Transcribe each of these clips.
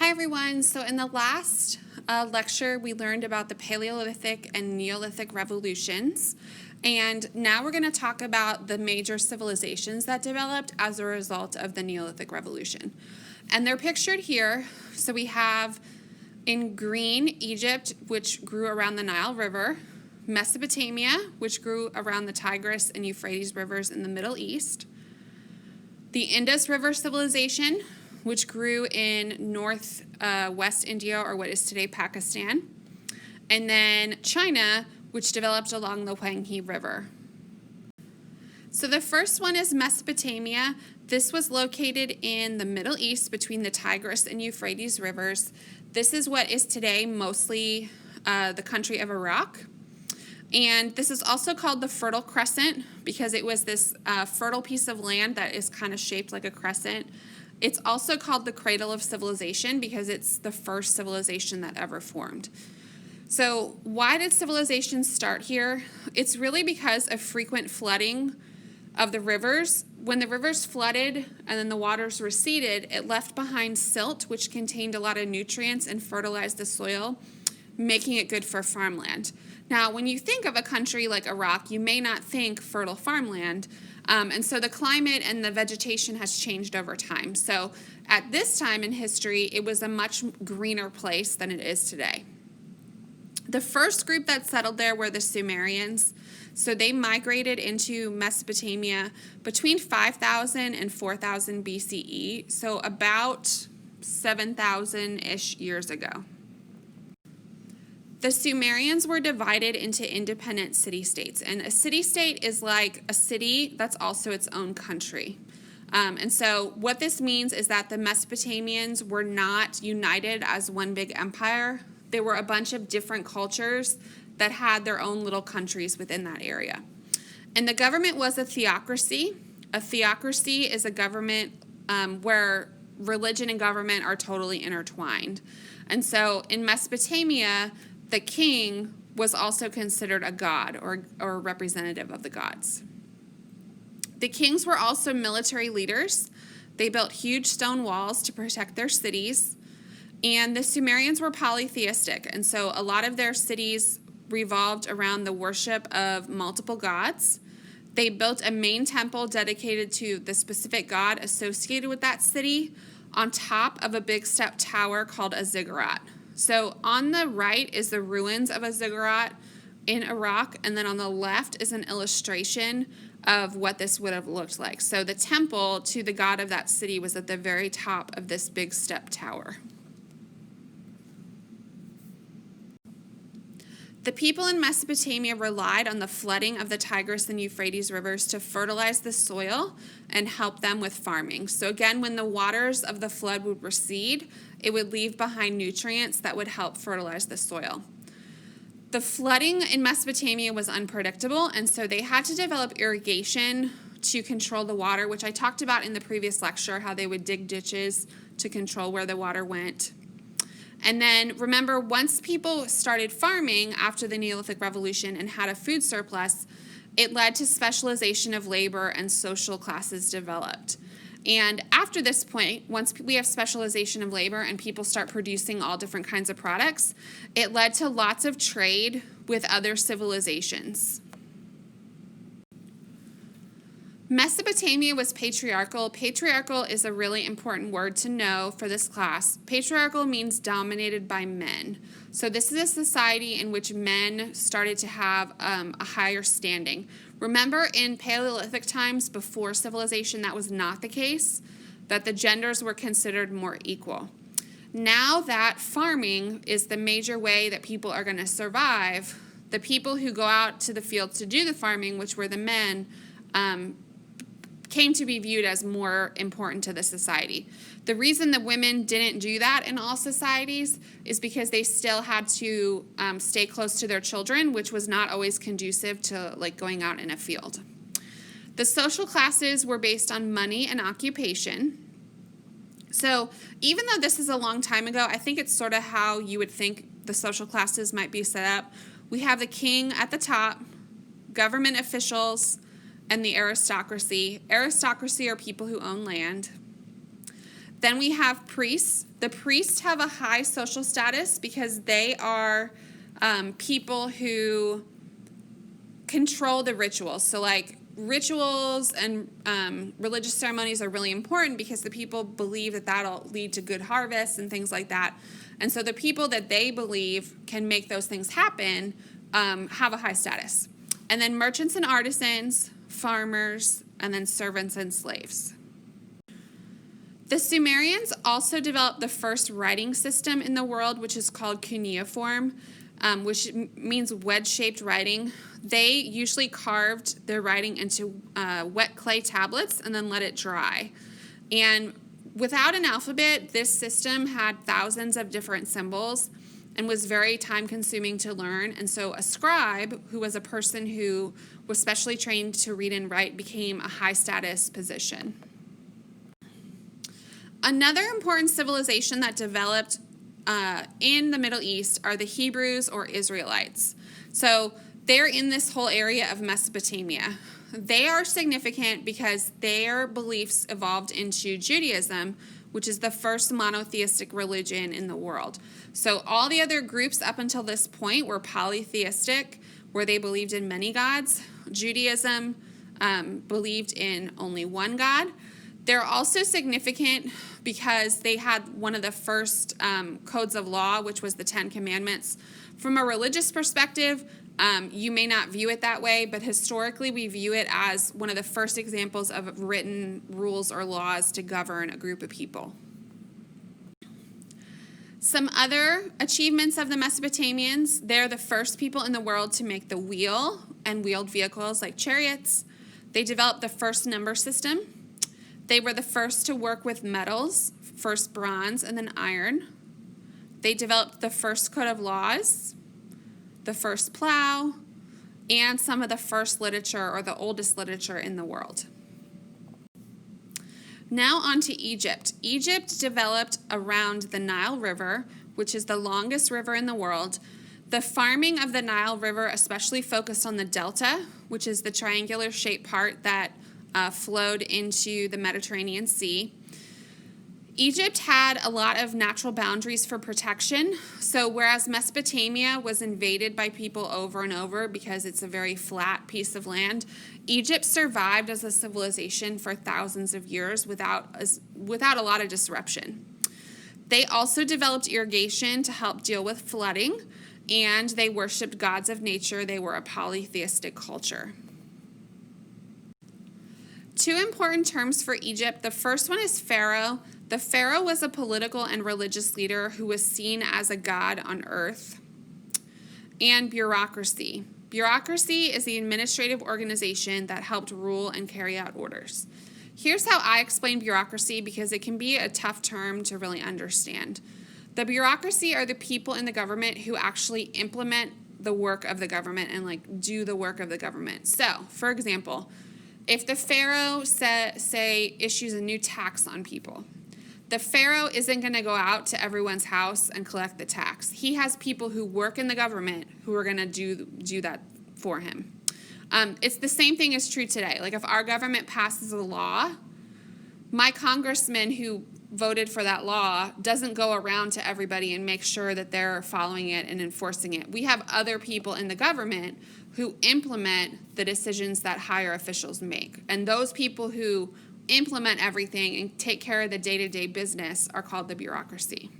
Hi everyone. So in the last lecture, we learned about the Paleolithic and Neolithic revolutions. And now we're going to talk about the major civilizations that developed as a result of the Neolithic revolution. And they're pictured here. So we have in green, Egypt, which grew around the Nile River, Mesopotamia, which grew around the Tigris and Euphrates rivers in the Middle East, the Indus River civilization, which grew in northwest India, or what is today Pakistan, and then China, which developed along the Huanghe River. So the first one is Mesopotamia. This was located in the Middle East between the Tigris and Euphrates rivers. This is what is today mostly the country of Iraq. And this is also called the Fertile Crescent because it was this fertile piece of land that is kind of shaped like a crescent. It's also called the cradle of civilization because it's the first civilization that ever formed. So why did civilization start here? It's really because of frequent flooding of the rivers. When the rivers flooded and then the waters receded, it left behind silt, which contained a lot of nutrients and fertilized the soil, making it good for farmland. Now, when you think of a country like Iraq, you may not think fertile farmland, and so the climate and the vegetation has changed over time. So at this time in history, it was a much greener place than it is today. The first group that settled there were the Sumerians. So they migrated into Mesopotamia between 5,000 and 4,000 BCE, so about 7,000-ish years ago. The Sumerians were divided into independent city-states, and a city-state is like a city that's also its own country. And so what this means is that the Mesopotamians were not united as one big empire. There were a bunch of different cultures that had their own little countries within that area. And the government was a theocracy. A theocracy is a government where religion and government are totally intertwined. And so in Mesopotamia, the king was also considered a god or a representative of the gods. The kings were also military leaders. They built huge stone walls to protect their cities. And the Sumerians were polytheistic, and so a lot of their cities revolved around the worship of multiple gods. They built a main temple dedicated to the specific god associated with that city on top of a big step tower called a ziggurat. So on the right is the ruins of a ziggurat in Iraq, and then on the left is an illustration of what this would have looked like. So the temple to the god of that city was at the very top of this big step tower. The people in Mesopotamia relied on the flooding of the Tigris and Euphrates rivers to fertilize the soil and help them with farming. So again, when the waters of the flood would recede, it would leave behind nutrients that would help fertilize the soil. The flooding in Mesopotamia was unpredictable, and so they had to develop irrigation to control the water, which I talked about in the previous lecture, how they would dig ditches to control where the water went. And then remember, once people started farming after the Neolithic Revolution and had a food surplus, it led to specialization of labor and social classes developed. And after this point, once we have specialization of labor and people start producing all different kinds of products, it led to lots of trade with other civilizations. Mesopotamia was patriarchal. Patriarchal is a really important word to know for this class. Patriarchal means dominated by men. So this is a society in which men started to have a higher standing. Remember, in Paleolithic times, before civilization, that was not the case, that the genders were considered more equal. Now that farming is the major way that people are going to survive, the people who go out to the fields to do the farming, which were the men, came to be viewed as more important to the society. The reason that women didn't do that in all societies is because they still had to stay close to their children, which was not always conducive to like going out in a field. The social classes were based on money and occupation. So even though this is a long time ago, I think it's sort of how you would think the social classes might be set up. We have the king at the top, government officials, and the aristocracy. Aristocracy are people who own land. Then we have priests. The priests have a high social status because they are people who control the rituals. So like rituals and religious ceremonies are really important because the people believe that that'll lead to good harvests and things like that. And so the people that they believe can make those things happen have a high status. And then merchants and artisans, farmers, and then servants and slaves. The Sumerians also developed the first writing system in the world, which is called cuneiform, which means wedge-shaped writing. They usually carved their writing into wet clay tablets and then let it dry. And without an alphabet, this system had thousands of different symbols and was very time-consuming to learn. And so a scribe, who was a person who was specially trained to read and write, became a high-status position. Another important civilization that developed in the Middle East are the Hebrews or Israelites. So they're in this whole area of Mesopotamia. They are significant because their beliefs evolved into Judaism, which is the first monotheistic religion in the world. So all the other groups up until this point were polytheistic, where they believed in many gods. Judaism believed in only one God. They're also significant because they had one of the first codes of law, which was the Ten Commandments. From a religious perspective, you may not view it that way, but historically we view it as one of the first examples of written rules or laws to govern a group of people. Some other achievements of the Mesopotamians: they're the first people in the world to make the wheel and wheeled vehicles like chariots. They developed the first number system. They were the first to work with metals, first bronze and then iron. They developed the first code of laws, the first plow, and some of the first literature or the oldest literature in the world. Now on to Egypt. Egypt developed around the Nile River, which is the longest river in the world. The farming of the Nile River especially focused on the delta, which is the triangular shaped part that flowed into the Mediterranean Sea. Egypt had a lot of natural boundaries for protection. So whereas Mesopotamia was invaded by people over and over because it's a very flat piece of land, Egypt survived as a civilization for thousands of years without a lot of disruption. They also developed irrigation to help deal with flooding, and they worshipped gods of nature. They were a polytheistic culture. Two important terms for Egypt. The first one is pharaoh. The pharaoh was a political and religious leader who was seen as a god on earth. And bureaucracy. Bureaucracy is the administrative organization that helped rule and carry out orders. Here's how I explain bureaucracy because it can be a tough term to really understand. The bureaucracy are the people in the government who actually implement the work of the government and do the work of the government. So, for example, if the pharaoh say issues a new tax on people, the pharaoh isn't going to go out to everyone's house and collect the tax. He has people who work in the government who are going to do that for him. It's the same thing is true today. Like if our government passes a law, my congressman who voted for that law doesn't go around to everybody and make sure that they're following it and enforcing it. We have other people in the government who implement the decisions that higher officials make. And those people who implement everything and take care of the day-to-day business are called the bureaucracy.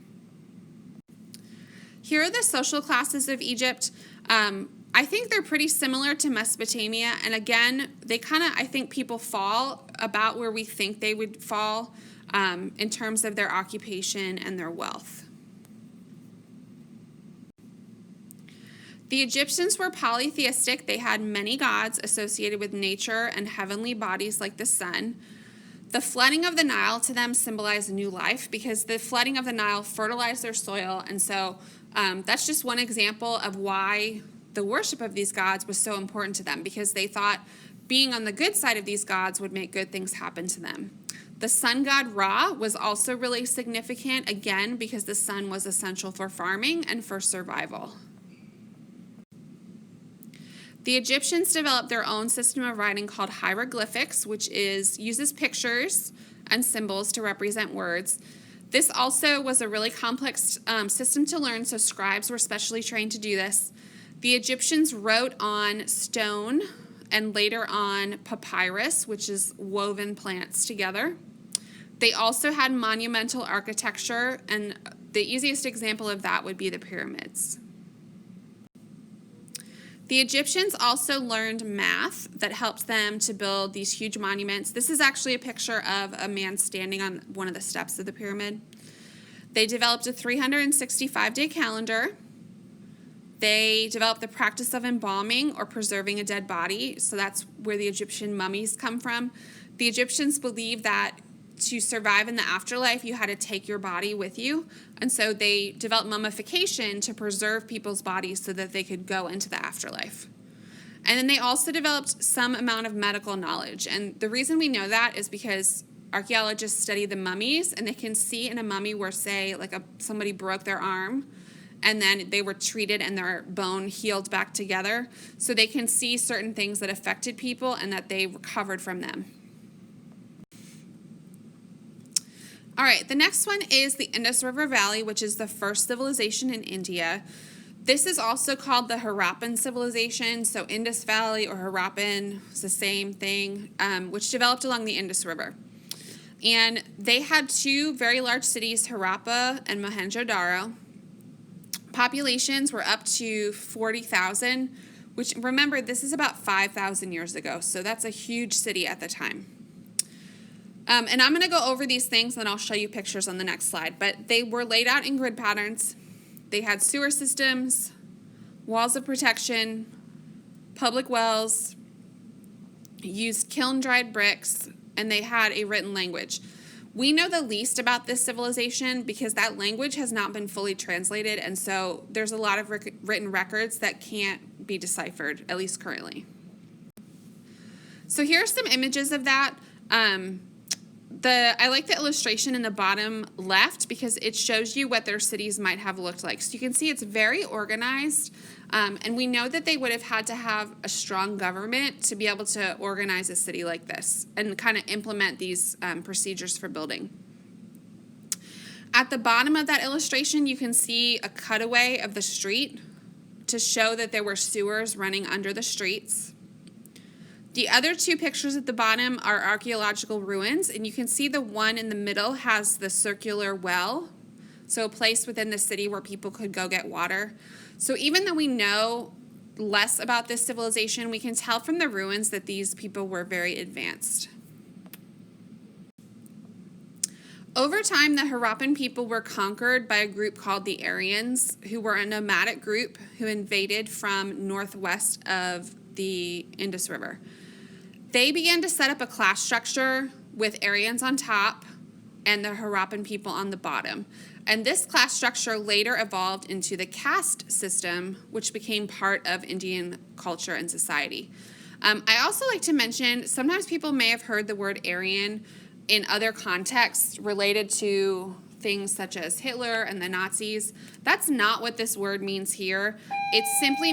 Here are the social classes of Egypt. I think they're pretty similar to Mesopotamia. And again, they I think people fall about where we think they would fall in terms of their occupation and their wealth. The Egyptians were polytheistic. They had many gods associated with nature and heavenly bodies like the sun. The flooding of the Nile to them symbolized new life because the flooding of the Nile fertilized their soil. And so that's just one example of why the worship of these gods was so important to them, because they thought being on the good side of these gods would make good things happen to them. The sun god Ra was also really significant, again, because the sun was essential for farming and for survival. The Egyptians developed their own system of writing called hieroglyphics, which uses pictures and symbols to represent words. This also was a really complex system to learn, so scribes were specially trained to do this. The Egyptians wrote on stone and later on papyrus, which is woven plants together. They also had monumental architecture, and the easiest example of that would be the pyramids. The Egyptians also learned math that helped them to build these huge monuments. This is actually a picture of a man standing on one of the steps of the pyramid. They developed a 365-day calendar. They developed the practice of embalming or preserving a dead body. So that's where the Egyptian mummies come from. The Egyptians believed that to survive in the afterlife, you had to take your body with you. And so they developed mummification to preserve people's bodies so that they could go into the afterlife. And then they also developed some amount of medical knowledge. And the reason we know that is because archaeologists study the mummies, and they can see in a mummy where, say, like somebody broke their arm, and then they were treated and their bone healed back together. So they can see certain things that affected people and that they recovered from them. All right, the next one is the Indus River Valley, which is the first civilization in India. This is also called the Harappan civilization. So Indus Valley or Harappan is the same thing, which developed along the Indus River. And they had two very large cities, Harappa and Mohenjo-daro. Populations were up to 40,000, which, remember, this is about 5,000 years ago. So that's a huge city at the time. And I'm going to go over these things, and I'll show you pictures on the next slide. But they were laid out in grid patterns. They had sewer systems, walls of protection, public wells, used kiln-dried bricks, and they had a written language. We know the least about this civilization because that language has not been fully translated, and so there's a lot of written records that can't be deciphered, at least currently. So here are some images of that. I like the illustration in the bottom left because it shows you what their cities might have looked like. So you can see it's very organized, and we know that they would have had to have a strong government to be able to organize a city like this and kind of implement these procedures for building. At the bottom of that illustration, you can see a cutaway of the street to show that there were sewers running under the streets. The other two pictures at the bottom are archaeological ruins, and you can see the one in the middle has the circular well, so a place within the city where people could go get water. So even though we know less about this civilization, we can tell from the ruins that these people were very advanced. Over time, the Harappan people were conquered by a group called the Aryans, who were a nomadic group who invaded from northwest of the Indus River. They began to set up a class structure with Aryans on top and the Harappan people on the bottom. And this class structure later evolved into the caste system, which became part of Indian culture and society. I also like to mention, sometimes people may have heard the word Aryan in other contexts related to things such as Hitler and the Nazis. That's not what this word means here. It simply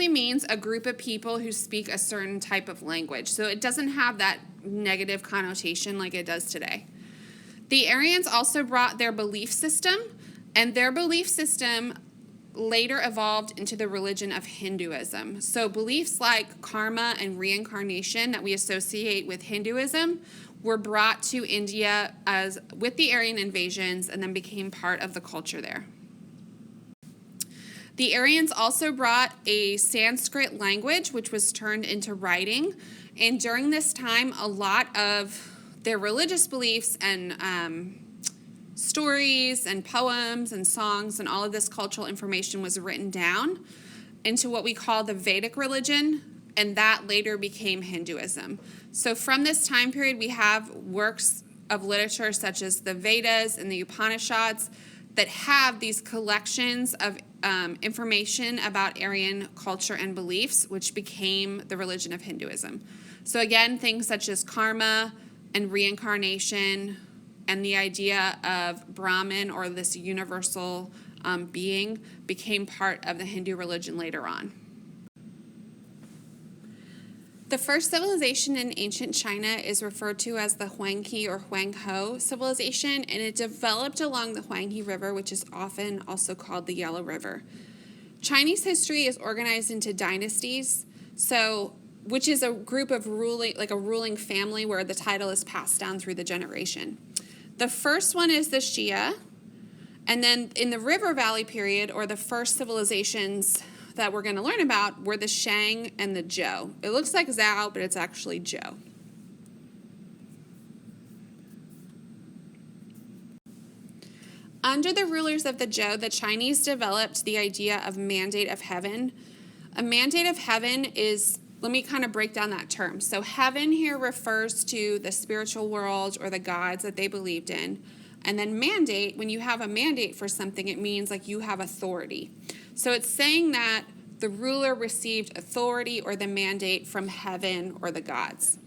means a group of people who speak a certain type of language. So it doesn't have that negative connotation like it does today. The Aryans also brought their belief system, and their belief system later evolved into the religion of Hinduism. So beliefs like karma and reincarnation that we associate with Hinduism were brought to India with the Aryan invasions and then became part of the culture there. The Aryans also brought a Sanskrit language, which was turned into writing. And during this time, a lot of their religious beliefs and stories and poems and songs and all of this cultural information was written down into what we call the Vedic religion, and that later became Hinduism. So from this time period, we have works of literature such as the Vedas and the Upanishads that have these collections of information about Aryan culture and beliefs, which became the religion of Hinduism. So again, things such as karma and reincarnation and the idea of Brahman, or this universal being, became part of the Hindu religion later on. The first civilization in ancient China is referred to as the Huanghe or Huangho civilization, and it developed along the Huanghe River, which is often also called the Yellow River. Chinese history is organized into dynasties, which is a group of ruling family where the title is passed down through the generation. The first one is the Xia, and then in the River Valley period, or the first civilizations that we're going to learn about, were the Shang and the Zhou. It looks like Zhao, but it's actually Zhou. Under the rulers of the Zhou, the Chinese developed the idea of mandate of heaven. A mandate of heaven is, let me kind of break down that term. So heaven here refers to the spiritual world or the gods that they believed in. And then mandate, when you have a mandate for something, it means like you have authority. So it's saying that the ruler received authority or the mandate from heaven or the gods.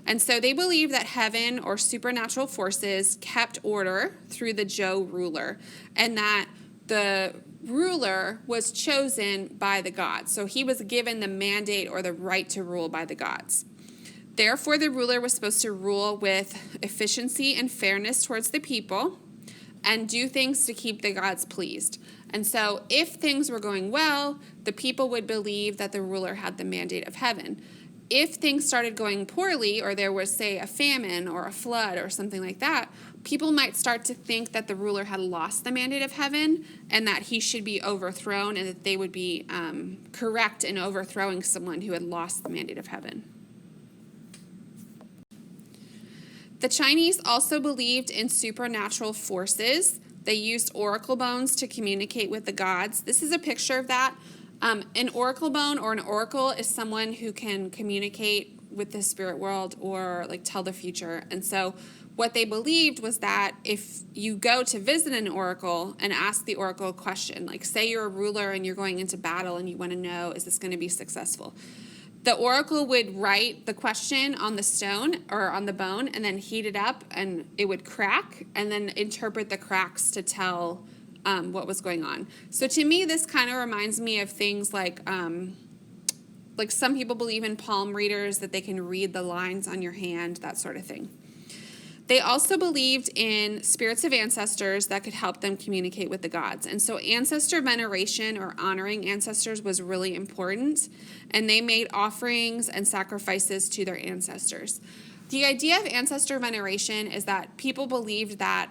And so they believe that heaven or supernatural forces kept order through the Zhou ruler, and that the ruler was chosen by the gods. So he was given the mandate or the right to rule by the gods. Therefore, the ruler was supposed to rule with efficiency and fairness towards the people and do things to keep the gods pleased. And so if things were going well, the people would believe that the ruler had the mandate of heaven. If things started going poorly, or there was, say, a famine or a flood or something like that, people might start to think that the ruler had lost the mandate of heaven and that he should be overthrown, and that they would be correct in overthrowing someone who had lost the mandate of heaven. The Chinese also believed in supernatural forces. They used oracle bones to communicate with the gods. This is a picture of that. An oracle bone or an oracle is someone who can communicate with the spirit world or like tell the future. And so what they believed was that if you go to visit an oracle and ask the oracle a question, like say you're a ruler and you're going into battle and you want to know, is this going to be successful? The oracle would write the question on the stone or on the bone and then heat it up, and it would crack, and then interpret the cracks to tell what was going on. So to me, this kind of reminds me of things like some people believe in palm readers, that they can read the lines on your hand, that sort of thing. They also believed in spirits of ancestors that could help them communicate with the gods. And so ancestor veneration, or honoring ancestors, was really important. And they made offerings and sacrifices to their ancestors. The idea of ancestor veneration is that people believed that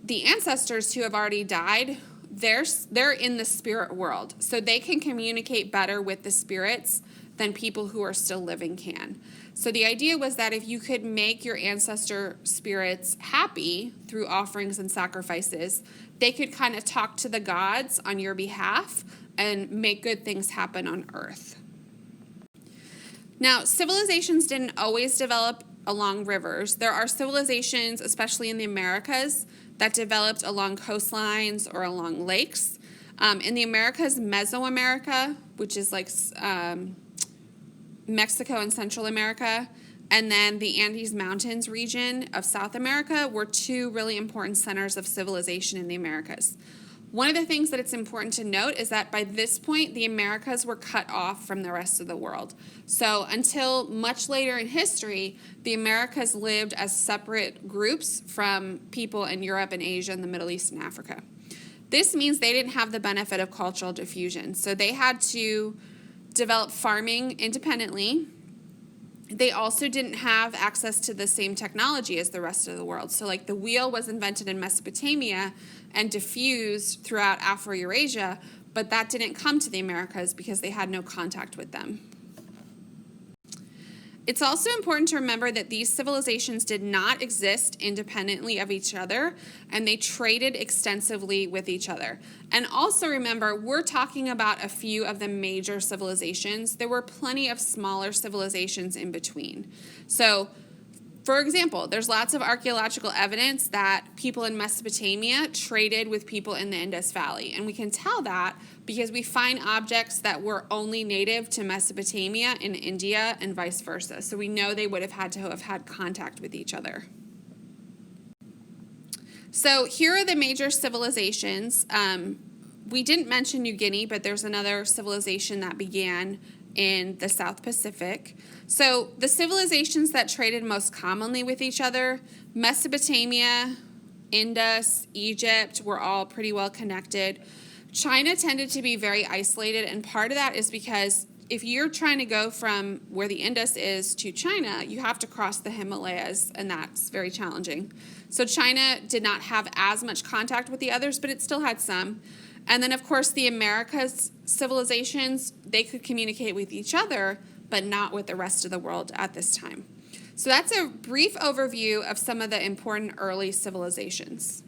the ancestors who have already died, they're in the spirit world. So they can communicate better with the spirits than people who are still living can. So the idea was that if you could make your ancestor spirits happy through offerings and sacrifices, they could kind of talk to the gods on your behalf and make good things happen on earth. Now, civilizations didn't always develop along rivers. There are civilizations, especially in the Americas, that developed along coastlines or along lakes. In the Americas, Mesoamerica, which is like Mexico and Central America, and then the Andes Mountains region of South America were two really important centers of civilization in the Americas. One of the things that it's important to note is that by this point, the Americas were cut off from the rest of the world. So until much later in history, the Americas lived as separate groups from people in Europe and Asia and the Middle East and Africa. This means they didn't have the benefit of cultural diffusion. So they had to develop farming independently. They also didn't have access to the same technology as the rest of the world. So like the wheel was invented in Mesopotamia and diffused throughout Afro-Eurasia, but that didn't come to the Americas because they had no contact with them. It's also important to remember that these civilizations did not exist independently of each other, and they traded extensively with each other. And also remember, we're talking about a few of the major civilizations. There were plenty of smaller civilizations in between. So, for example, there's lots of archaeological evidence that people in Mesopotamia traded with people in the Indus Valley. And we can tell that because we find objects that were only native to Mesopotamia in India and vice versa. So we know they would have had to have had contact with each other. So here are the major civilizations. We didn't mention New Guinea, but there's another civilization that began in the South Pacific. So the civilizations that traded most commonly with each other, Mesopotamia, Indus, Egypt, were all pretty well connected. China tended to be very isolated, and part of that is because if you're trying to go from where the Indus is to China, you have to cross the Himalayas, and that's very challenging. So China did not have as much contact with the others, but it still had some. And then, of course, the Americas civilizations, they could communicate with each other, but not with the rest of the world at this time. So that's a brief overview of some of the important early civilizations.